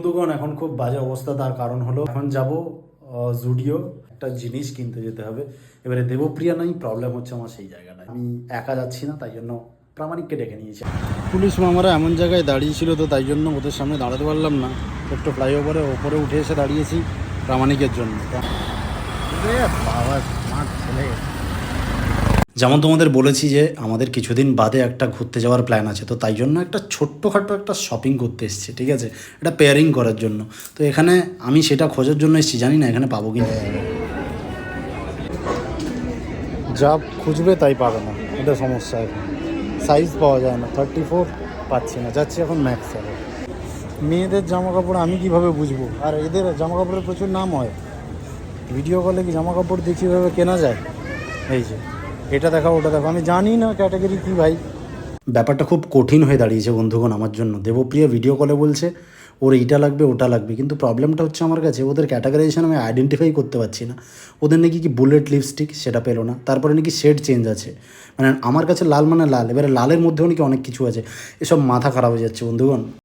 বন্ধুগণ এখন খুব বাজে অবস্থা, তার কারণ হলো এখন যাব জুডিও, একটা জিনিস কিনতে যেতে হবে। এবারে দেবপ্রিয়া নাই, প্রবলেম হচ্ছে আমার সেই জায়গাটা, আমি একা যাচ্ছি না, তাই জন্য প্রামাণিককে ডেকে নিয়েছি। পুলিশ মামারা এমন জায়গায় দাঁড়িয়েছিল, তো তাই জন্য ওদের সামনে দাঁড়াতে পারলাম না। একটু ফ্লাইওভারে ওপরে উঠে এসে দাঁড়িয়েছি প্রামাণিকের জন্য। বাবা স্মার্ট ছেলে। যেমন তোমাদের বলেছি যে আমাদের কিছুদিন বাদে একটা ঘুরতে যাওয়ার প্ল্যান আছে, তো তাই জন্য একটা ছোট্টখাটো একটা শপিং করতে এসেছি, ঠিক আছে, এটা পেয়ারিং করার জন্য। তো এখানে আমি সেটা খোঁজার জন্য এসেছি, জানি না এখানে পাবো কি না। যা খুঁজবে তাই পাবে না, এটা সমস্যা। এখন সাইজ পাওয়া যায় না, 34 পাচ্ছি না, যাচ্ছি এখন ম্যাক্স। আর মেয়েদের জামা কাপড় আমি কীভাবে বুঝবো? আর এদের জামা কাপড়ের প্রচুর নাম হয়, ভিডিও কলে কি জামা কাপড় দেখি কীভাবে কেনা যায়? এই যে এটা দেখাও, ওটা দেখো, আমি জানি না ক্যাটাগরি কী ভাই। ব্যাপারটা খুব কঠিন হয়ে দাঁড়িয়েছে বন্ধুগণ আমার জন্য। দেবপ্রিয়া ভিডিও কলে বলছে ওর এইটা লাগবে ওটা লাগবে, কিন্তু প্রবলেমটা হচ্ছে আমার কাছে ওদের ক্যাটাগরাইজেশন আমি আইডেন্টিফাই করতে পারছি না। ওদের নাকি কি বুলেট লিপস্টিক, সেটা পেলো না। তারপরে নাকি শেড চেঞ্জ আছে, মানে আমার কাছে লাল মানে লাল, এবারে লালের মধ্যেও নাকি অনেক কিছু আছে। এসব মাথা খারাপ হয়ে যাচ্ছে বন্ধুগণ।